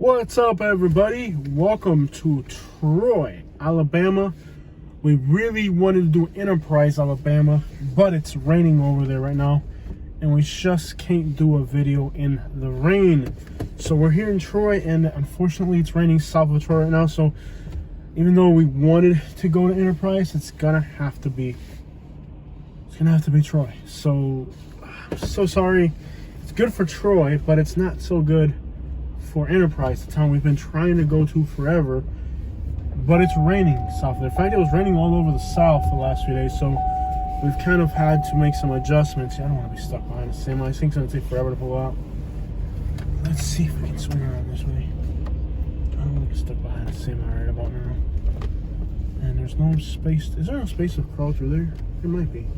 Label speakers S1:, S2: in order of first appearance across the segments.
S1: What's up, everybody? Welcome to Troy, Alabama. We really wanted to do Enterprise, Alabama, but it's raining over there right now, and we just can't do a video in the rain. So we're here in Troy, and unfortunately it's raining south of Troy right now, so even though we wanted to go to Enterprise, it's gonna have to be Troy. So I'm so sorry. It's good for Troy, but it's not so good for Enterprise, the town we've been trying to go to forever. But it's raining south there. In fact, it was raining all over the south the last few days, so we've kind of had to make some adjustments. I don't want to be stuck behind the semi. I think it's going to take forever to pull out. Let's see if we can swing around this way. I don't want to be stuck behind the semi right about now. And there's no space. Is there no space to crawl through there? There might be.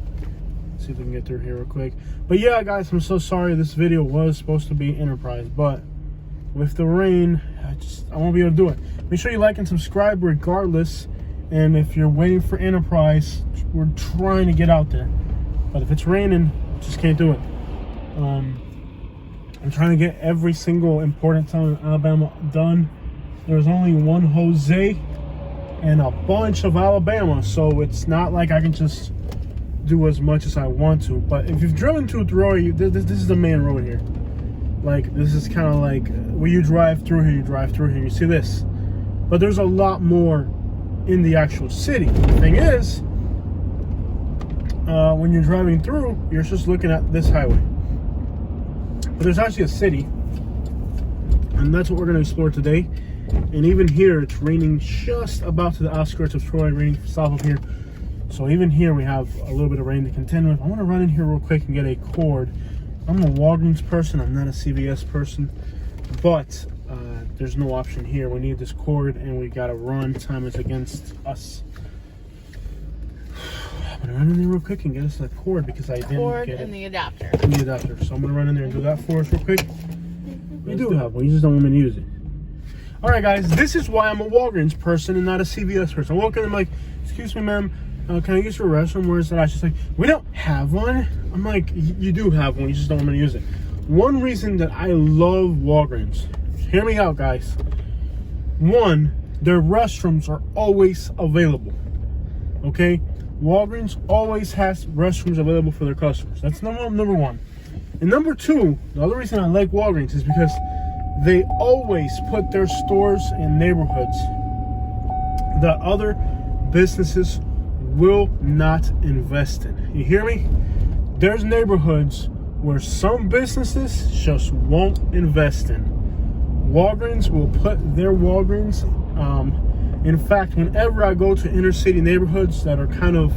S1: Let's see if we can get through here real quick. But yeah, guys, I'm so sorry. This video was supposed to be Enterprise, but with the rain, I won't be able to do it. Make sure you like and subscribe regardless. And if you're waiting for Enterprise, we're trying to get out there. But if it's raining, just can't do it. I'm trying to get every single important town in Alabama done. There's only one Jose and a bunch of Alabama, so it's not like I can just do as much as I want to. But if you've driven to Troy, this is the main road here. Like, this is kind of like where you drive through here, you see this. But there's a lot more in the actual city. The thing is, when you're driving through, you're just looking at this highway. But there's actually a city, and that's what we're going to explore today. And even here, it's raining just about to the outskirts of Troy, raining south of here. So even here, we have a little bit of rain to contend with. I want to run in here real quick and get a cord. I'm a Walgreens person, I'm not a CVS person, but there's no option here. We need this cord and we gotta run. Time is against us. I'm gonna run in there real quick and get us that cord because I didn't
S2: cord
S1: get it.
S2: And the adapter.
S1: And the adapter. So I'm gonna run in there and do that for us real quick. You do have one, you just don't want me to use it. Alright guys, this is why I'm a Walgreens person and not a CVS person. I walk in and I'm like, excuse me ma'am, can I use your restroom? Where is that? She's like, we don't have one. I'm like, you do have one, you just don't want me to use it. One reason that I love Walgreens, hear me out guys. One, their restrooms are always available. Okay? Walgreens always has restrooms available for their customers. That's number one. And number two, the other reason I like Walgreens is because they always put their stores in neighborhoods that other businesses will not invest in. You hear me? There's neighborhoods where some businesses just won't invest in. Walgreens will put their Walgreens. In fact, whenever I go to inner city neighborhoods that are kind of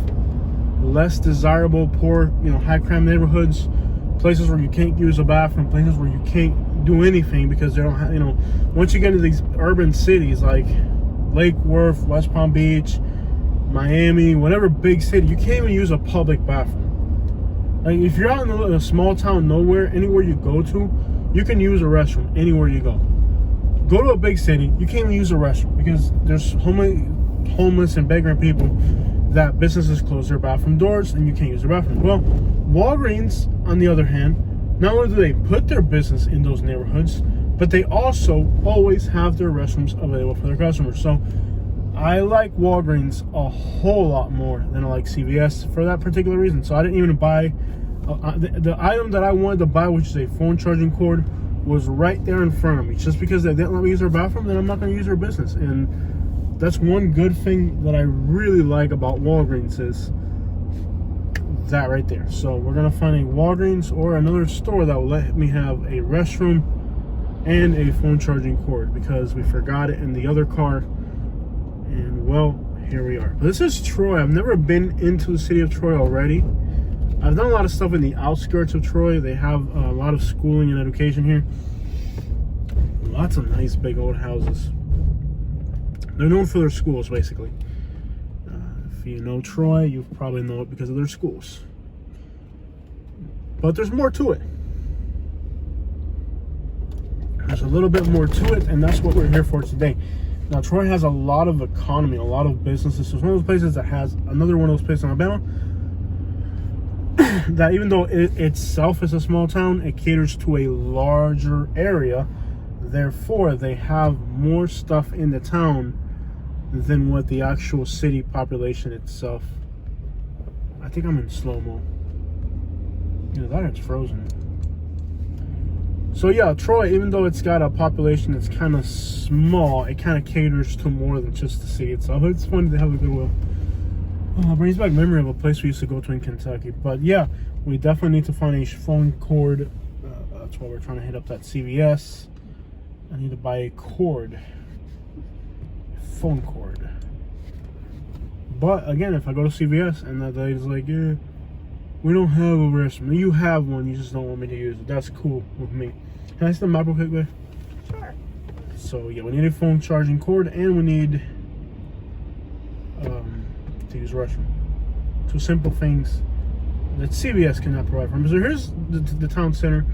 S1: less desirable, poor, high crime neighborhoods, places where you can't use a bathroom, places where you can't do anything because they don't have, once you get into these urban cities like Lake Worth, West Palm Beach, Miami, whatever big city, you can't even use a public bathroom. Like, if you're out in a small town, nowhere, anywhere you go to, you can use a restroom anywhere you go. Go to a big city, you can't even use a restroom because there's homeless and begging people that businesses close their bathroom doors and you can't use the bathroom. Well, Walgreens, on the other hand, not only do they put their business in those neighborhoods, but they also always have their restrooms available for their customers. So I like Walgreens a whole lot more than I like CVS for that particular reason. So I didn't even buy the item that I wanted to buy, which is a phone charging cord, was right there in front of me. Just because they didn't let me use their bathroom, then I'm not going to use their business. And that's one good thing that I really like about Walgreens is that right there. So we're going to find a Walgreens or another store that will let me have a restroom and a phone charging cord because we forgot it in the other car. And well, here we are. This is Troy. I've never been into the city of Troy already. I've done a lot of stuff in the outskirts of Troy. They have a lot of schooling and education here. Lots of nice big old houses. They're known for their schools, basically. If you know Troy, you probably know it because of their schools. But there's more to it. There's a little bit more to it, and that's what we're here for today. Now, Troy has a lot of economy, a lot of businesses. So it's one of those places that has another one of those places in Alabama that even though it itself is a small town, it caters to a larger area Therefore, they have more stuff in the town than what the actual city population itself. I think I'm in slow-mo. Yeah, that it's frozen. So yeah, Troy, even though it's got a population that's kind of small, it kind of caters to more than just the city itself. It's funny to have a Goodwill. Oh, it brings back memory of a place we used to go to in Kentucky. But yeah, we definitely need to find a phone cord. That's why we're trying to hit up that CVS. I need to buy a cord. Phone cord. But again, if I go to CVS and that lady's like, yeah, we don't have a restroom. You have one, you just don't want me to use it. That's cool with me. Can I see the map real quick, babe?
S2: Sure.
S1: So yeah, we need a phone charging cord and we need to use a restroom. Two simple things that CVS cannot provide for me. So here's the town center.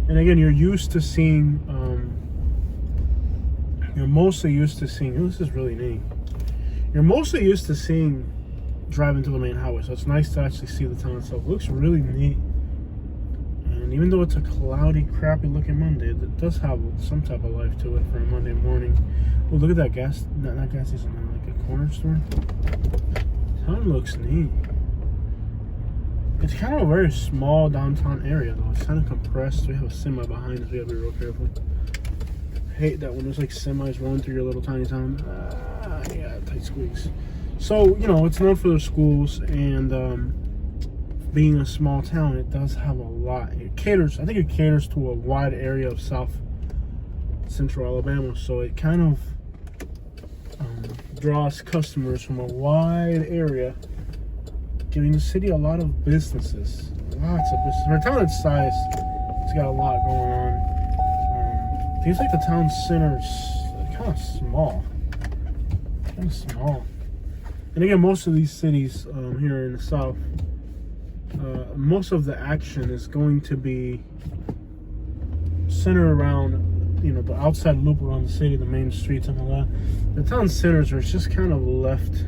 S1: And again, you're used to seeing, you're mostly used to seeing, oh, this is really neat. You're mostly used to seeing driving to the main highway, so it's nice to actually see the town itself. It looks really neat. And even though it's a cloudy, crappy looking Monday, it does have some type of life to it for a Monday morning. Oh, look at that gas, not gas station, like a corner store. Town looks neat. It's kind of a very small downtown area though. It's kind of compressed. We have a semi behind us. We gotta be real careful. I hate that when there's like semis rolling through your little tiny town. Yeah, tight squeaks. So, you know, it's known for the schools and being a small town, it does have a lot. It caters, I think it caters to a wide area of South Central Alabama. So it kind of draws customers from a wide area, giving the city a lot of businesses. Lots of business. For a town its size, it's got a lot going on. Feels like the town center's kind of small. Kind of small. And again, most of these cities here in the South, most of the action is going to be centered around, you know, the outside loop around the city, the main streets and all that. The town centers are just kind of left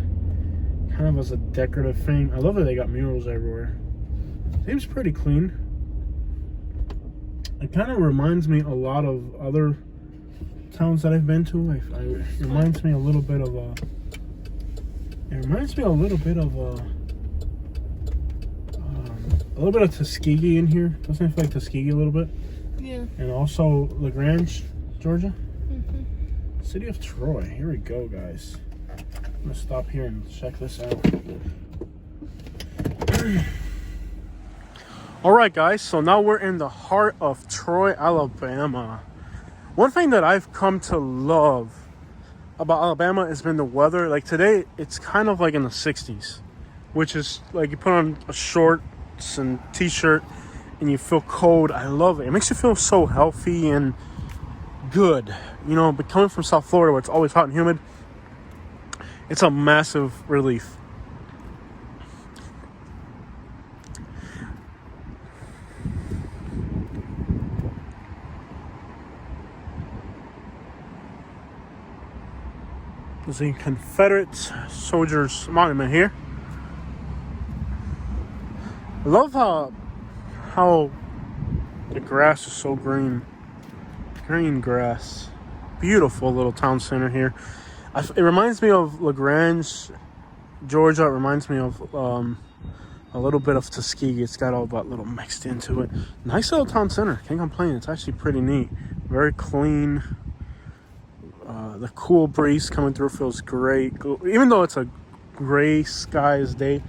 S1: kind of as a decorative thing. I love that they got murals everywhere. Seems pretty clean. It kind of reminds me a lot of other towns that I've been to. It reminds me a little bit of a. It reminds me a little bit of Tuskegee in here. Doesn't it feel like Tuskegee a little bit?
S2: Yeah. And
S1: also LaGrange, Georgia.
S2: Mm-hmm.
S1: City of Troy. Here we go, guys. I'm gonna stop here and check this out. All right, guys. So now we're in the heart of Troy, Alabama. One thing that I've come to love about Alabama has been the weather. Like today, it's kind of like in the 60s, which is like you put on a shorts and t-shirt and you feel cold. I love it. It makes you feel so healthy and good. You know, but coming from South Florida where it's always hot and humid, it's a massive relief. There's a Confederate soldiers monument here. I love how the grass is so green. Green grass. Beautiful little town center here. It reminds me of LaGrange, Georgia. It reminds me of a little bit of Tuskegee. It's got all that little mixed into it. Nice little town center. Can't complain. It's actually pretty neat. Very clean. The cool breeze coming through feels great. Even though it's a gray skies day,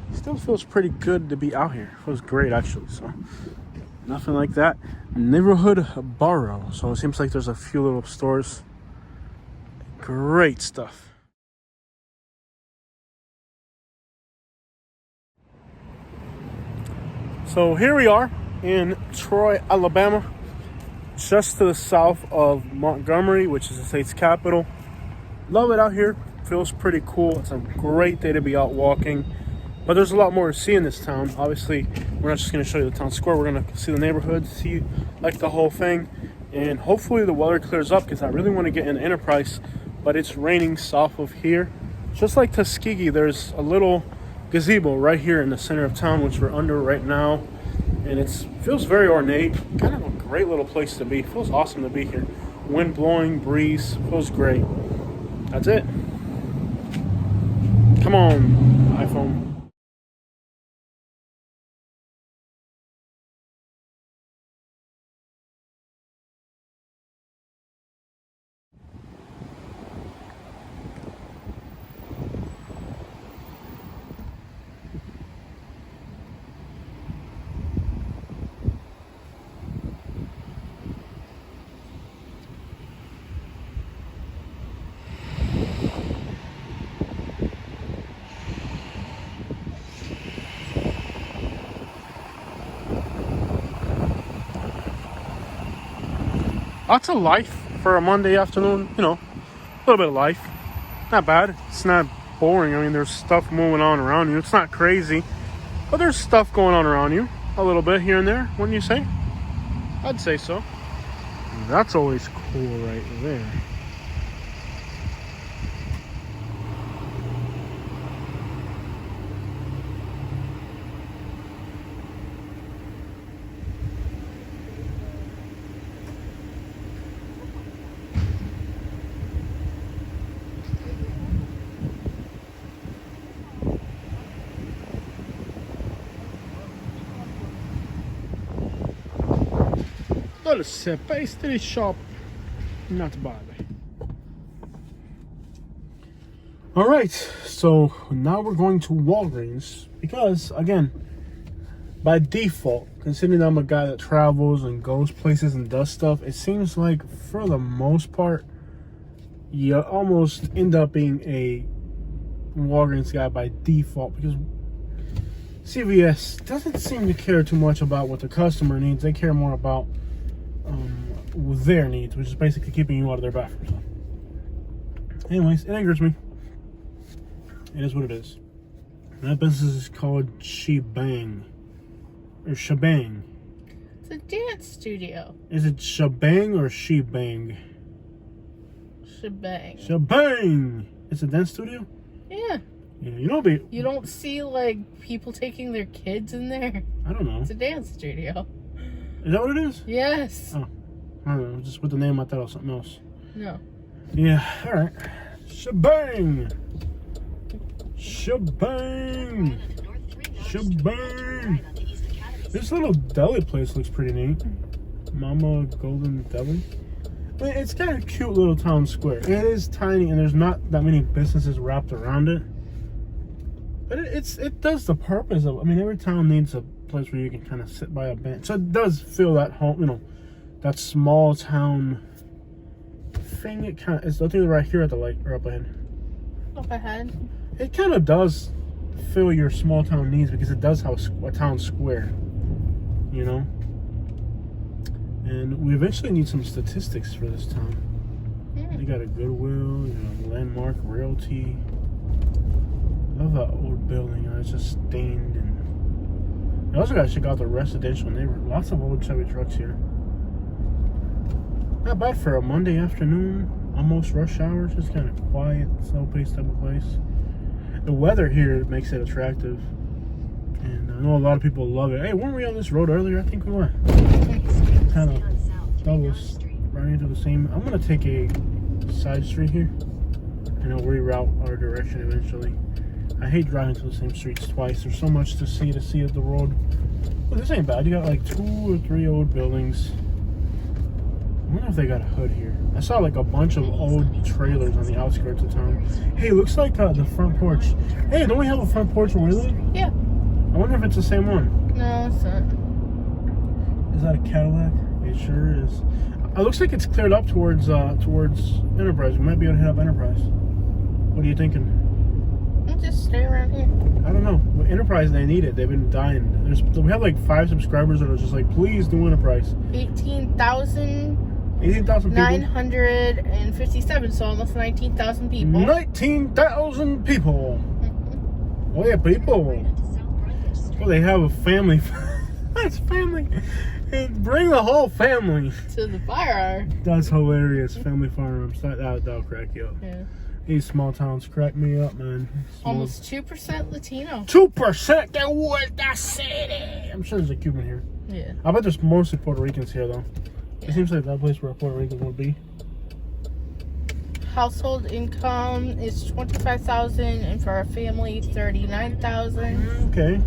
S1: it still feels pretty good to be out here. It feels great, actually. So nothing like that. Neighborhood Borough. So it seems like there's a few little stores. Great stuff. So here we are in Troy, Alabama, just to the south of Montgomery, which is the state's capital. Love it out here. Feels pretty cool. It's a great day to be out walking. But there's a lot more to see in this town. Obviously, we're not just going to show you the town square. We're going to see the neighborhood, see like the whole thing. And hopefully the weather clears up because I really want to get in Enterprise. But it's raining south of here. Just like Tuskegee, there's a little gazebo right here in the center of town, which we're under right now. And it feels very ornate. Kind of a great little place to be. Feels awesome to be here. Wind blowing, breeze, feels great. That's it. Come on, iPhone. Lots of life for a Monday afternoon, you know, a little bit of life. Not bad. It's not boring. I mean, there's stuff moving on around you. It's not crazy, but there's stuff going on around you. A little bit here and there, wouldn't you say? I'd say so. That's always cool right there. Dulce pastry shop, not bad. All right, so now we're going to Walgreens because, again, by default, considering I'm a guy that travels and goes places and does stuff, it seems like for the most part, you almost end up being a Walgreens guy by default because CVS doesn't seem to care too much about what the customer needs. They care more about their needs, which is basically keeping you out of their bathroom. So. Anyways, it angers me. It is what it is. And that business is called Shebang. Or Shebang.
S2: It's a dance studio.
S1: Is it Shebang or Shebang?
S2: Shebang.
S1: Shebang! It's a dance studio?
S2: Yeah.
S1: Yeah, you know,
S2: you don't see like people taking their kids in there.
S1: I don't know.
S2: It's a dance studio.
S1: Is that what it is?
S2: Yes.
S1: Oh, I don't know. Just with the name, I thought it was something else.
S2: No.
S1: Yeah, alright. Shebang! Shebang! Shebang! This little deli place looks pretty neat. Mama Golden Deli. I mean, it's got a cute little town square. It is tiny and there's not that many businesses wrapped around it. But it does the purpose of, I mean, every town needs a place where you can kind of sit by a bench. So it does feel that home, you know, that small town thing. It kind of, it's I think right here at the lake or up ahead.
S2: Up ahead.
S1: It kind of does fill your small town needs because it does have a town square, you know. And we eventually need some statistics for this town. They got a Goodwill, you know, Landmark Realty. I love that old building. You know, it's just stained. And you also got to check out the residential neighborhood. Lots of old Chevy trucks here. Not bad for a Monday afternoon, almost rush hour. Just kind of quiet, slow-paced type of place. The weather here makes it attractive. And I know a lot of people love it. Hey, weren't we on this road earlier? I think we were. Kind of doubles right into the same. I'm going to take a side street here. And I'll reroute our direction eventually. I hate driving to the same streets twice. There's so much to see at the road. Well, this ain't bad. You got like 2 or 3 old buildings. I wonder if they got a hood here. I saw like a bunch of old trailers on the outskirts of town. Hey, looks like the front porch. Hey, don't we have a front porch where we live?
S2: Yeah.
S1: I wonder if it's the same one.
S2: No, it's not.
S1: Is that a Cadillac? It sure is. It looks like it's cleared up towards Enterprise. We might be able to hit up Enterprise. What are you thinking?
S2: I'll just stay around here.
S1: I don't know. With Enterprise, they need it. They've been dying. We have like 5 subscribers that are just like, please do Enterprise.
S2: 18,000
S1: people.
S2: 957, so almost 19,000 people.
S1: 19,000 people. Oh yeah, people. Well, they have a family. That's family. And bring the whole family
S2: to the fire.
S1: That's hilarious. Family farms. That'll crack you up.
S2: Yeah.
S1: These small towns crack me up, man.
S2: Almost 2% Latino.
S1: 2%? That was the city. I'm sure there's a Cuban here.
S2: Yeah.
S1: I bet there's mostly Puerto Ricans here, though.
S2: Yeah.
S1: It seems like that place where a Puerto Rican would be.
S2: household income is $25,000, and for a family, $39,000.
S1: Okay.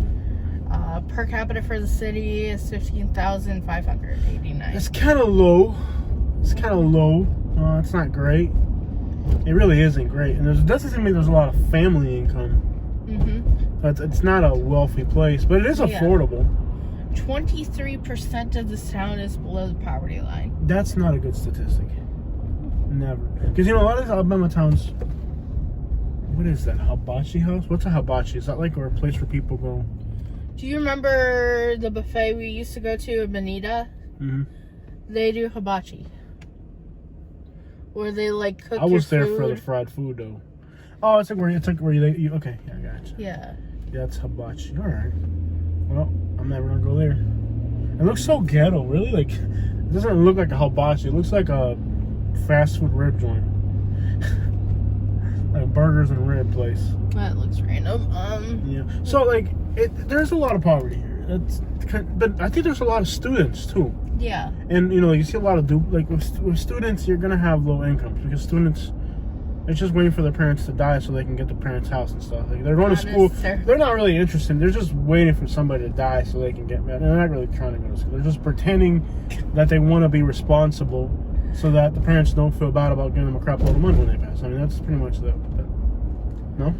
S2: Per capita for the city is $15,589.
S1: It's kind of low. It's not great. It really isn't great. And it doesn't seem like there's a lot of family income. It's not a wealthy place, but it is affordable.
S2: 23% of this town is below the poverty line.
S1: That's not a good statistic. Never. Because, a lot of these Alabama towns... What is that? Hibachi house? What's a hibachi? Is that like a place where people go...
S2: Do you remember the buffet we used to go to in Bonita? They do hibachi. Where they like cook
S1: I was
S2: your
S1: there
S2: food.
S1: for the fried food though. Oh, it's like where you okay, yeah, I got you.
S2: Yeah.
S1: Yeah, it's hibachi. All right. Well, I'm never gonna go there. It looks so ghetto, really. Like, it doesn't look like a hibachi. It looks like a fast food rib joint, like a burgers and rib place.
S2: That looks random.
S1: Yeah. So like, there's a lot of poverty here. But I think there's a lot of students too.
S2: Yeah.
S1: And you see a lot of with students, you're gonna have low incomes because students, they're just waiting for their parents to die so they can get the parents' house and stuff. Like, they're going to school. They're not really interested. They're just waiting for somebody to die so they can get married. They're not really trying to go to school. They're just pretending that they want to be responsible so that the parents don't feel bad about giving them a crap load of money when they pass. I mean, that's pretty much that. No?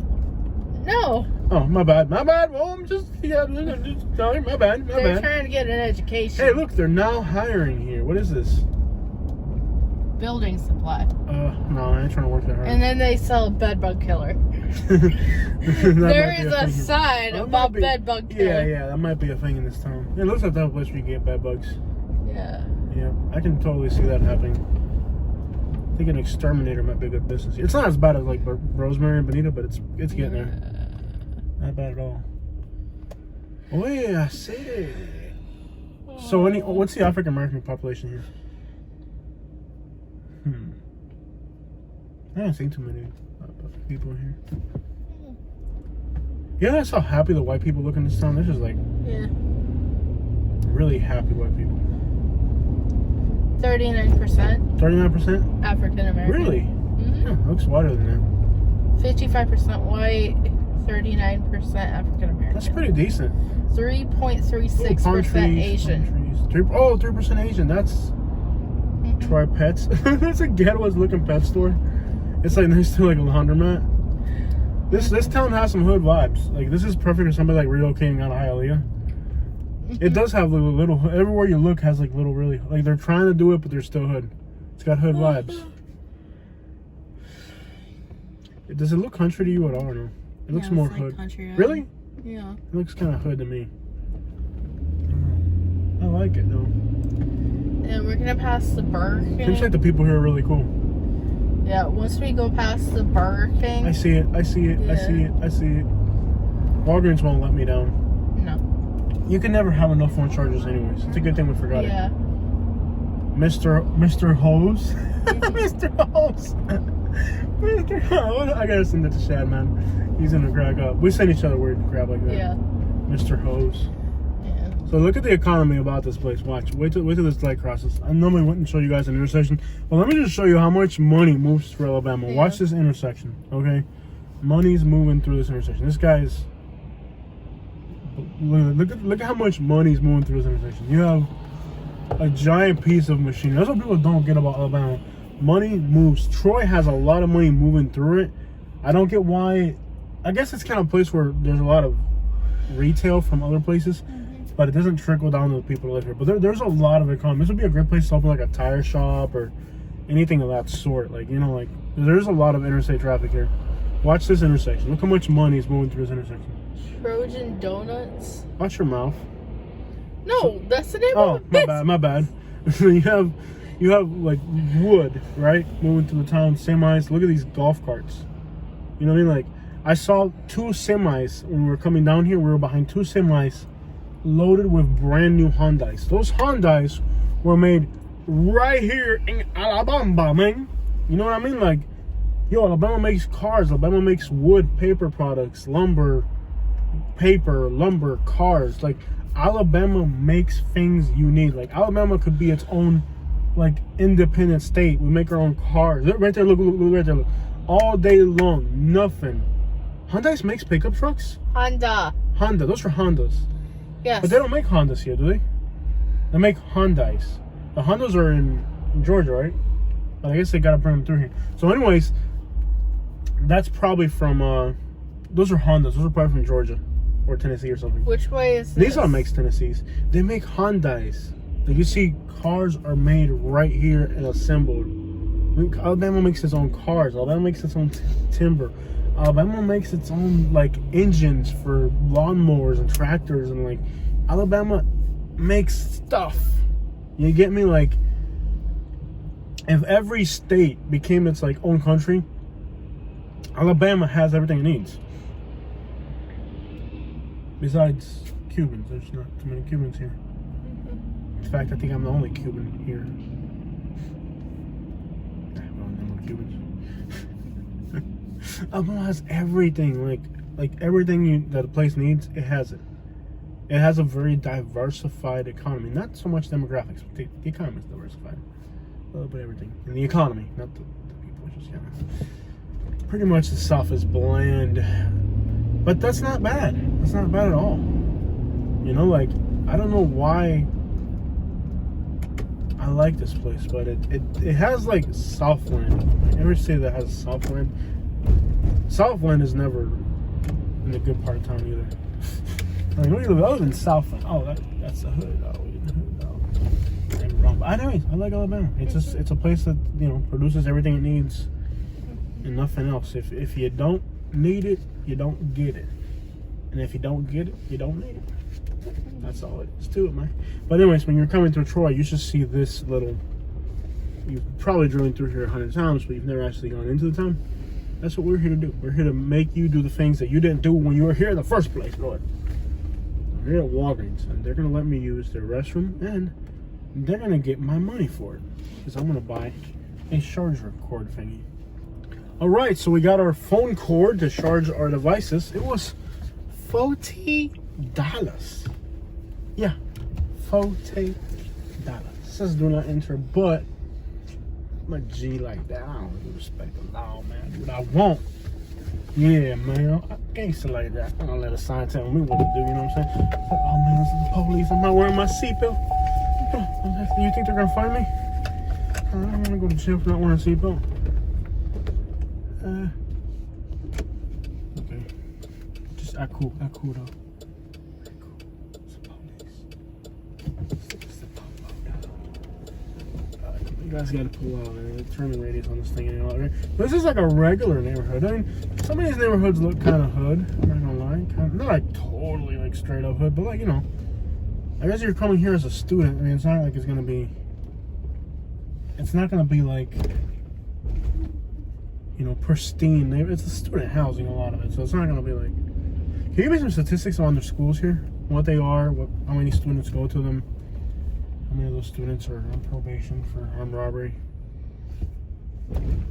S2: No.
S1: Oh, my bad. Well, I'm just sorry. My bad.
S2: They're trying to get an education.
S1: Hey, look, they're now hiring here. What is this?
S2: Building supply.
S1: No, I ain't trying to work that hard.
S2: And then they sell a bedbug killer. There is a sign about bedbug killer.
S1: Yeah, that might be a thing in this town. It looks like that place where you get bed bugs.
S2: Yeah.
S1: Yeah, I can totally see that happening. I think an exterminator might be a good business. It's not as bad as like Rosemary and Bonita, but it's getting there. Not bad at all. Oh yeah, I see it. So what's the African American population here? I haven't seen too many people here. Yeah, that's how happy the white people look in this town. They're just like really happy white people.
S2: 39%.
S1: 39%?
S2: African American.
S1: Really? Yeah, looks whiter than that.
S2: 55% white, 39% African American.
S1: That's pretty decent.
S2: 3.36% Asian.
S1: 3% Asian. That's Try Pets. That's a ghetto-ass looking pet store. It's like next to like a laundromat. This town has some hood vibes. Like, this is perfect for somebody like relocating out of Hialeah. It does have little everywhere you look has like little really like they're trying to do it, but they're still hood. It's got hood vibes. Does it look country to you at all or no? It looks more hood.
S2: Country,
S1: really?
S2: Yeah.
S1: It looks kind of hood to me. I like it though.
S2: And we're gonna pass the Burger King.
S1: Seems like the people here are really cool.
S2: Yeah, once we go past the Burger King.
S1: I see it. Yeah. I see it. Walgreens won't let me down.
S2: No.
S1: You can never have enough phone chargers anyways. It's a good thing we forgot it. Mr. Hose. Mr. Hose. Mr. Hose. I gotta send it to Shad, man. He's gonna crack up. We send each other weird crap like that.
S2: Yeah.
S1: Mr. Hose.
S2: Yeah.
S1: So look at the economy about this place. Watch. Wait till this light crosses. I normally wouldn't show you guys an intersection, but let me just show you how much money moves through Alabama.
S2: Yeah.
S1: Watch this intersection, okay? Money's moving through this intersection. This guy's... Look at how much money's moving through this intersection. You have a giant piece of machinery. That's what people don't get about Alabama. Money moves. Troy has a lot of money moving through it. I don't get why. I guess it's kind of a place where there's a lot of retail from other places, but it doesn't trickle down to the people that live here. But there's a lot of economy. This would be a great place to open like a tire shop or anything of that sort. Like, like there's a lot of interstate traffic here. Watch this intersection. Look how much money is moving through this intersection.
S2: Trojan Donuts.
S1: Watch your mouth.
S2: No, that's the name
S1: Oh,
S2: of it.
S1: my bad. you have like wood, right? Moving through the town, semis. Look at these golf carts. You know what I mean? Like, I saw 2 semis when we were coming down here. We were behind 2 semis loaded with brand new Hyundais. Those Hyundais were made right here in Alabama, man. You know what I mean? Like, yo, Alabama makes cars. Alabama makes wood, paper products, lumber, cars. Like, Alabama makes things you need. Like, Alabama could be its own like independent state. We make our own cars. Look right there, look right there, look. All day long, nothing. Hyundai makes pickup trucks?
S2: Honda.
S1: Those are Hondas.
S2: Yes.
S1: But they don't make Hondas here, do they? They make Hyundais. The Hondas are in Georgia, right? But I guess they gotta bring them through here. So anyways, that's probably from, those are Hondas. Those are probably from Georgia or Tennessee or something.
S2: Which way is this?
S1: Nissan makes Tennessees. They make Hyundais. Like you see, cars are made right here and assembled. Alabama makes its own cars. Alabama makes its own timber. Alabama makes its own like engines for lawnmowers and tractors, and like Alabama makes stuff. You get me? Like if every state became its like own country, Alabama has everything it needs. Besides Cubans, there's not too many Cubans here. In fact, I think I'm the only Cuban here. Alabama has everything, like everything that a place needs. It has it. It has a very diversified economy. Not so much demographics, but the economy is diversified. A little bit of everything. And the economy, not the people. Just kind of pretty much the South is bland, but that's not bad. That's not bad at all. You know, like I don't know why I like this place, but it has like Southland. Every city that has Southland. Southland is never in the good part of town either. I mean, we live other than Southland. Oh, that's the hood. Oh, we in the hood. Oh, ain't wrong. But anyways, I like Alabama. It's a place that produces everything it needs and nothing else. If you don't need it, you don't get it, and if you don't get it, you don't need it. That's all it is to it, man. But anyways, when you're coming through Troy, you should see this little. You've probably driven through here 100 times, but you've never actually gone into the town. That's what we're here to do. We're here to make you do the things that you didn't do when you were here in the first place, Lord. We're here at Walgreens, and they're going to let me use their restroom, and they're going to get my money for it, because I'm going to buy a charger cord thingy. All right, so we got our phone cord to charge our devices. It was $40. Yeah, $40. It says do not enter, but I'm a G like that. I don't really respect the law, man. Do what I want. Yeah, man. I gangster like that. I'm gonna let a sign tell me what to do, you know what I'm saying? Oh, man, this is the police. I'm not wearing my seatbelt. You think they're gonna find me? I'm gonna go to jail for not wearing a seatbelt. Okay. Just act cool though. Act cool. It's the police. It's the You guys gotta pull out, man. The turning radius on this thing ain't all right. This is like a regular neighborhood. I mean, some of these neighborhoods look kind of hood. I'm not gonna lie. Not like totally like straight up hood, but like, I guess you're coming here as a student. I mean, it's not like it's gonna be. It's not gonna be like, pristine. It's a student housing, a lot of it, so it's not gonna be like. Can you give me some statistics on their schools here? What they are? How many students go to them? How many of those students are on probation for armed robbery? You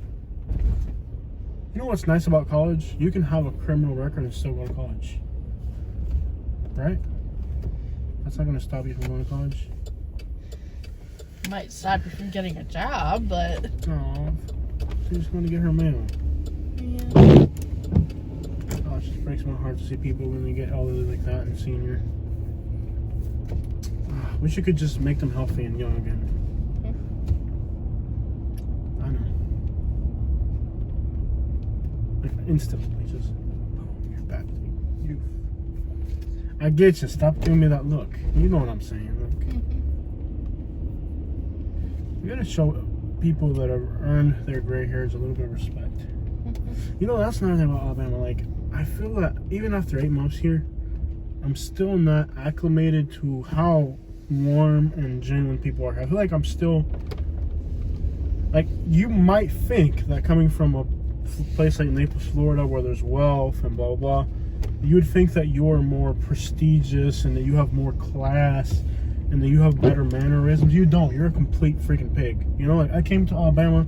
S1: know what's nice about college? You can have a criminal record and still go to college. Right? That's not going to stop you from going to college.
S2: Might stop you from getting a job, but...
S1: Aw, she's just going to get her mail.
S2: Yeah.
S1: Oh, it just breaks my heart to see people when they get elderly like that and senior. Wish you could just make them healthy and young again. I know. Like instantly, just boom, you're back to youth. I get you. Stop giving me that look. You know what I'm saying. Look. You gotta show people that have earned their gray hairs a little bit of respect. That's another thing about Alabama. Like, I feel that even after 8 months here, I'm still not acclimated to how warm and genuine people are. I feel like I'm still, like, you might think that coming from a place like Naples, Florida, where there's wealth and blah blah blah, you would think that you're more prestigious and that you have more class and that you have better mannerisms. You don't. You're a complete freaking pig. Like, I came to Alabama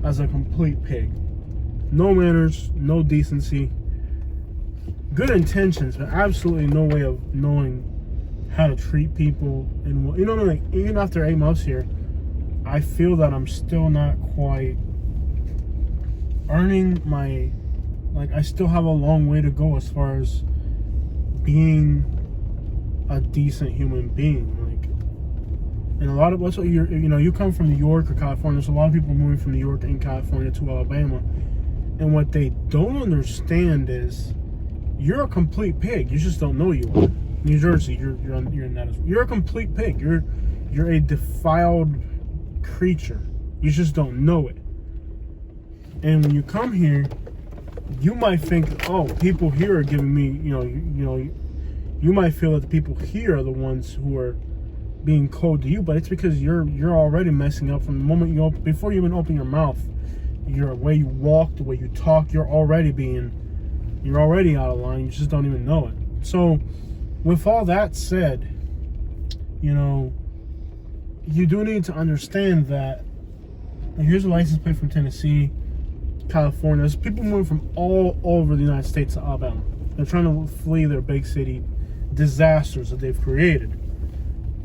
S1: as a complete pig. No manners, no decency, good intentions, but absolutely no way of knowing how to treat people. And like, even after 8 months here, I feel that I'm still not quite earning my, like, I still have a long way to go as far as being a decent human being. Like, and a lot of what's you come from New York or California. There's a lot of people moving from New York and California to Alabama, and what they don't understand is you're a complete pig. You just don't know you are. New Jersey, you're in that as well. You're a complete pig. You're a defiled creature. You just don't know it. And when you come here, you might think, oh, people here are giving me, you might feel that the people here are the ones who are being cold to you, but it's because you're already messing up from the moment you before you even open your mouth. The way you walk, the way you talk, you're already out of line. You just don't even know it. So, with all that said, you do need to understand that here's a license plate from Tennessee, California. There's people moving from all over the United States to Alabama. They're trying to flee their big city disasters that they've created.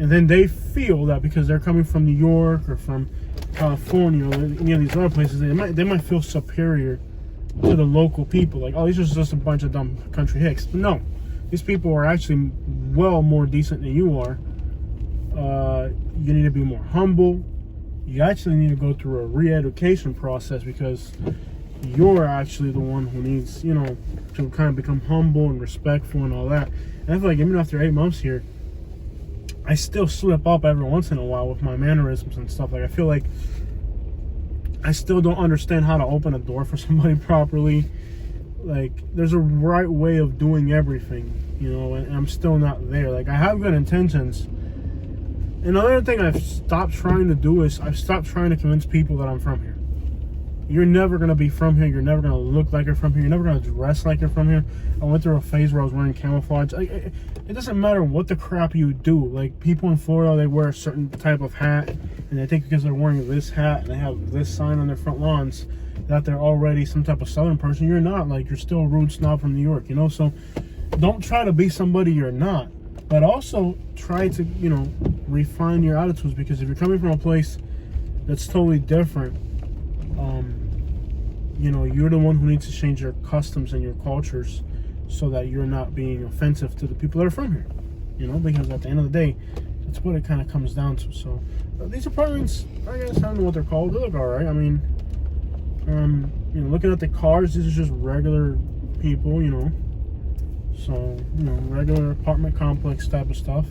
S1: And then they feel that because they're coming from New York or from California or any of these other places, they might feel superior to the local people. Like, oh, these are just a bunch of dumb country hicks. But no, these people are actually well more decent than you are. You need to be more humble. You actually need to go through a re-education process because you're actually the one who needs, to kind of become humble and respectful and all that. And I feel like even after 8 months here, I still slip up every once in a while with my mannerisms and stuff. Like, I feel like I still don't understand how to open a door for somebody properly. Like, there's a right way of doing everything, and I'm still not there. Like, I have good intentions. And another thing I've stopped trying to do is I've stopped trying to convince people that I'm from here. You're never going to be from here. You're never going to look like you're from here. You're never going to dress like you're from here. I went through a phase where I was wearing camouflage. It doesn't matter what the crap you do. Like, people in Florida, they wear a certain type of hat, and they think because they're wearing this hat and they have this sign on their front lawns that they're already some type of Southern person. You're not. Like, you're still a rude snob from New York, So don't try to be somebody you're not. But also try to, refine your attitudes, because if you're coming from a place that's totally different, you're the one who needs to change your customs and your cultures so that you're not being offensive to the people that are from here, because at the end of the day, that's what it kind of comes down to. So these apartments, I guess, I don't know what they're called. They look all right. I mean, looking at the cars, these are just regular people, So, regular apartment complex type of stuff.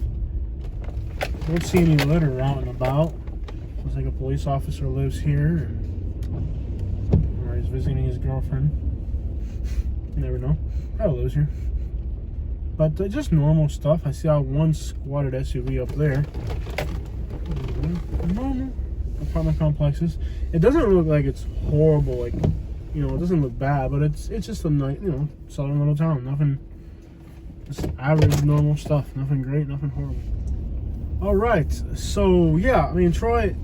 S1: Don't see any litter out and about. Looks like a police officer lives here, or he's visiting his girlfriend. You never know. Probably lives here. But just normal stuff. I see one squatted SUV up there. Normal apartment complexes. It doesn't look like it's horrible. Like, it doesn't look bad, but it's just a nice, southern little town. Nothing. Just average, normal stuff. Nothing great, nothing horrible. All right. So, yeah, I mean, Troy,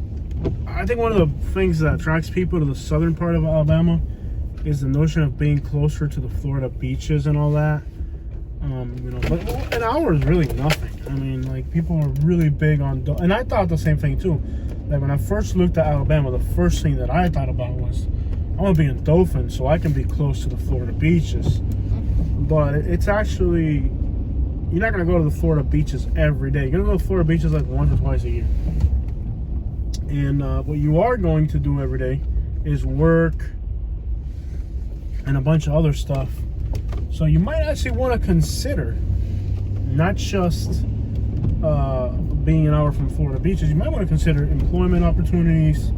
S1: I think one of the things that attracts people to the southern part of Alabama is the notion of being closer to the Florida beaches and all that. But an hour is really nothing. I mean, like, people are really big on, and I thought the same thing too. Like, when I first looked at Alabama, the first thing that I thought about was, I want to be in Dothan so I can be close to the Florida beaches. But it's actually, you're not going to go to the Florida beaches every day. You're going to go to Florida beaches like once or twice a year. And what you are going to do every day is work and a bunch of other stuff. So you might actually want to consider not just being an hour from Florida beaches. You might want to consider employment opportunities,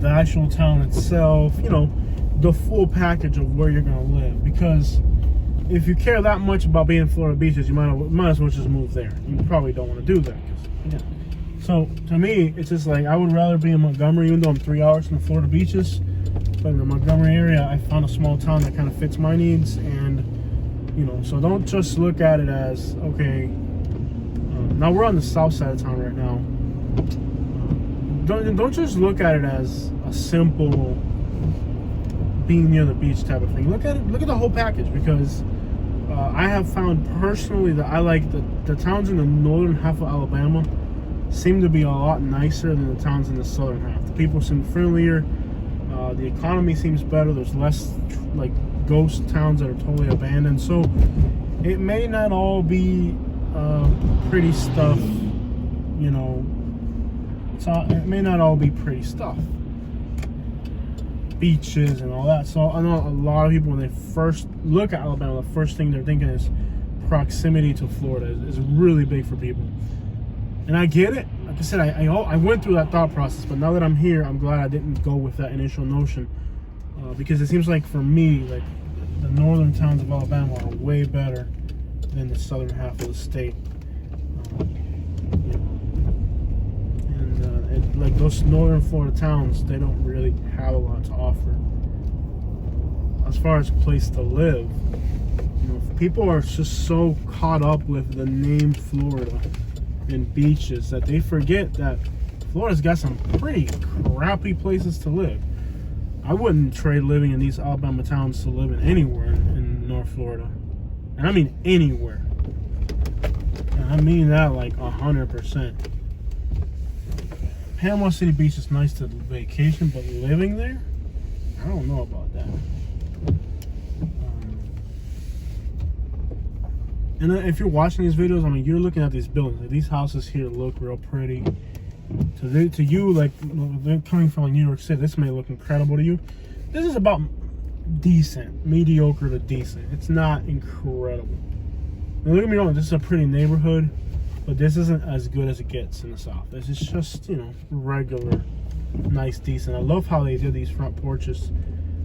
S1: the actual town itself, the full package of where you're going to live. Because if you care that much about being in Florida beaches, you might as well just move there. You probably don't want to do that. So to me, it's just like, I would rather be in Montgomery, even though I'm 3 hours from the Florida beaches. But in the Montgomery area, I found a small town that kind of fits my needs. And, so don't just look at it as, okay, now we're on the south side of town right now. Don't just look at it as a simple being near the beach type of thing. Look at the whole package, because I have found personally that I like the towns in the northern half of Alabama. seem to be a lot nicer than the towns in the southern half. The people seem friendlier. The economy seems better. There's less like ghost towns that are totally abandoned. So it may not all be pretty stuff, you know. It may not all be pretty stuff, beaches and all that. So I know a lot of people, when they first look at Alabama, the first thing they're thinking is proximity to Florida is really big for people. And I get it. Like I said, I went through that thought process, but now that I'm here, I'm glad I didn't go with that initial notion, because it seems like for me, like the northern towns of Alabama are way better than the southern half of the state. You know, and like those northern Florida towns, they don't really have a lot to offer as far as a place to live. You know, people are just so caught up with the name Florida and beaches that they forget that Florida's got some pretty crappy places to live. I wouldn't trade living in these Alabama towns to live in anywhere in North Florida. And I mean anywhere. And I mean that like 100%. Panama City Beach is nice to vacation, but living there, I don't know about that. And if you're watching these videos, I mean, you're looking at these buildings. Like, these houses here look real pretty. To you, like, they're coming from New York City, this may look incredible to you. This is about decent, mediocre to decent. It's not incredible. Now, don't get me wrong, this is a pretty neighborhood, but this isn't as good as it gets in the South. This is just, you know, regular, nice, decent. I love how they did these front porches.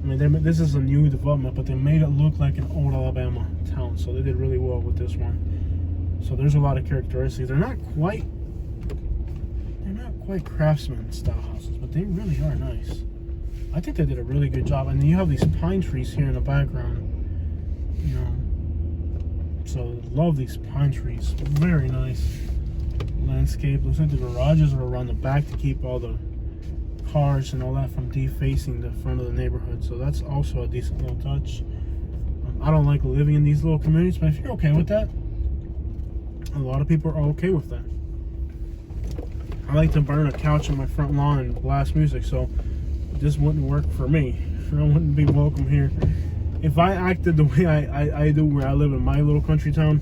S1: I mean, this is a new development, but they made it look like an old Alabama town, so they did really well with this one. So there's a lot of characteristics. They're not quite craftsman style houses, but they really are nice. I think they did a really good job. And then you have these pine trees here in the background, you know. So love these pine trees. Very nice landscape. Looks like the garages are around the back to keep all the cars and all that from defacing the front of the neighborhood. So that's also a decent little touch. I don't like living in these little communities, but if you're okay with that, a lot of people are okay with that. I like to burn a couch on my front lawn and blast music, so this wouldn't work for me. I wouldn't be welcome here. If I acted the way I do where I live in my little country town,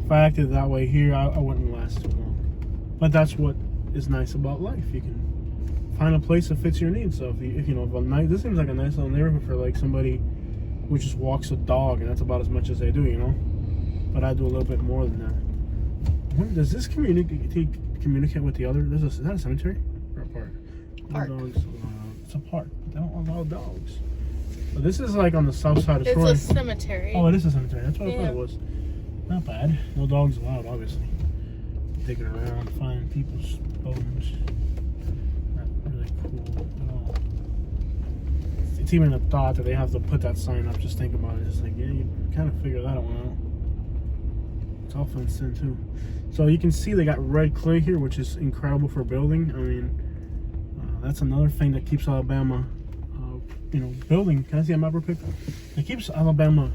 S1: if I acted that way here, I wouldn't last too long. But that's what is nice about life. You can find a place that fits your needs. So if you know, this seems like a nice little neighborhood for like somebody who just walks a dog, and that's about as much as they do, you know. But I do a little bit more than that. When does this communicate with the other? Is that a cemetery or a park?
S2: Park.
S1: Dogs, it's a park. They don't allow dogs. But this is like on the south side of Troy.
S2: It's a cemetery.
S1: Oh, it is a cemetery. That's what I thought it was. Not bad. No dogs allowed, obviously. Digging around, finding people's bones. Really cool at all. It's even a thought that they have to put that sign up. Just think about it. It's like, yeah, you kind of figure that one out. It's all fenced in too. So you can see they got red clay here, which is incredible for building. I mean, that's another thing that keeps Alabama, you know, building. Can I see a map real quick? It keeps Alabama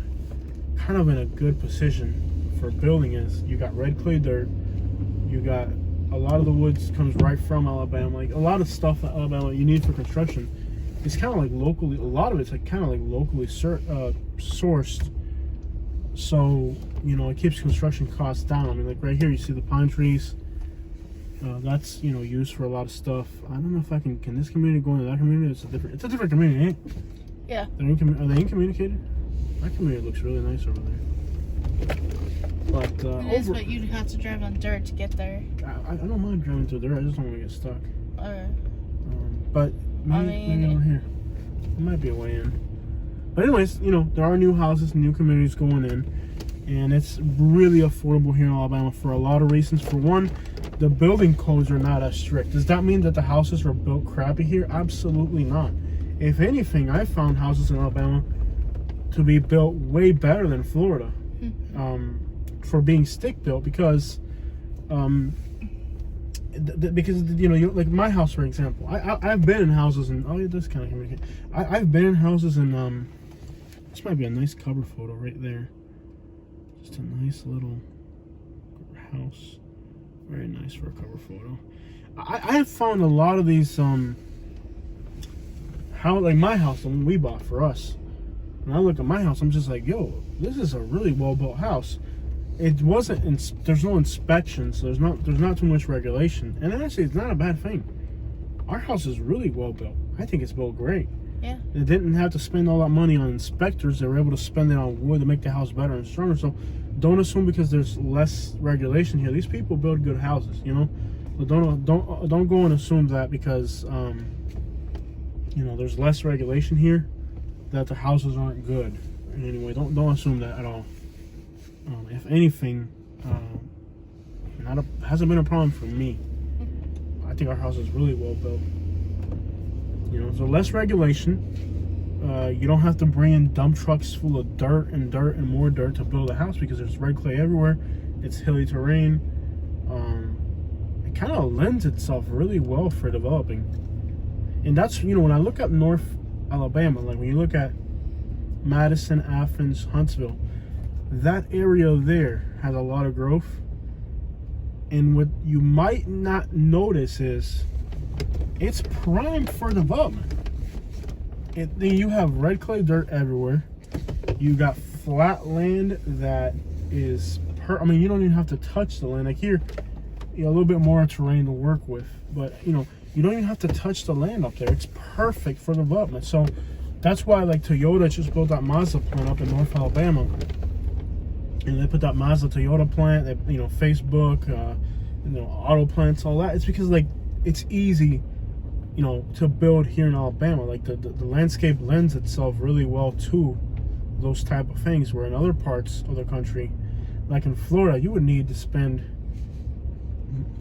S1: kind of in a good position for building. Is you got red clay dirt. You got a lot of the woods comes right from Alabama. Like a lot of stuff that Alabama you need for construction, it's kind of like locally. A lot of it's like kind of like locally sourced. So you know it keeps construction costs down. I mean, like right here you see the pine trees. That's, you know, used for a lot of stuff. I don't know if I can this community go into that community? It's a different community, ain't it?
S2: Yeah.
S1: Are they incommunicated? That community looks really nice over there. But
S2: it is, but you'd have to drive on dirt to get there.
S1: I don't mind driving through dirt. I just don't want to get stuck.
S2: Okay.
S1: But maybe over here. There might be a way in. But anyways, you know, there are new houses, new communities going in. And it's really affordable here in Alabama for a lot of reasons. For one, the building codes are not as strict. Does that mean that the houses are built crappy here? Absolutely not. If anything, I found houses in Alabama to be built way better than Florida, for being stick built, because you know, like my house, for example, I've been in houses and it does kind of communicate. I've been in houses and this might be a nice cover photo right there. Just a nice little house. Very nice for a cover photo. I have found a lot of these how like my house, the one we bought for us. When I look at my house, I'm just like, yo, this is a really well built house. It wasn't. There's no inspections. There's not too much regulation, and actually, it's not a bad thing. Our house is really well built. I think it's built great.
S2: Yeah.
S1: They didn't have to spend all that money on inspectors. They were able to spend it on wood to make the house better and stronger. So don't assume because there's less regulation here. These people build good houses, you know. So don't go and assume that because you know there's less regulation here that the houses aren't good in any way. Don't assume that at all. If anything, hasn't been a problem for me. I think our house is really well built. You know, so less regulation. You don't have to bring in dump trucks full of dirt and more dirt to build a house because there's red clay everywhere. It's hilly terrain. It kind of lends itself really well for developing. And that's, you know, when I look at North Alabama, like when you look at Madison, Athens, Huntsville, that area there has a lot of growth. And what you might not notice is it's primed for development. You have red clay dirt everywhere. You got flat land that is I mean, you don't even have to touch the land. Like here, you know, a little bit more terrain to work with, but you know, you don't even have to touch the land up there. It's perfect for development. So that's why, like, Toyota just built that Mazda plant up in North Alabama, and they put that Mazda Toyota plant. They, you know, Facebook, you know, auto plants, all that. It's because like it's easy, you know, to build here in Alabama. Like the landscape lends itself really well to those type of things. Where in other parts of the country, like in Florida, you would need to spend,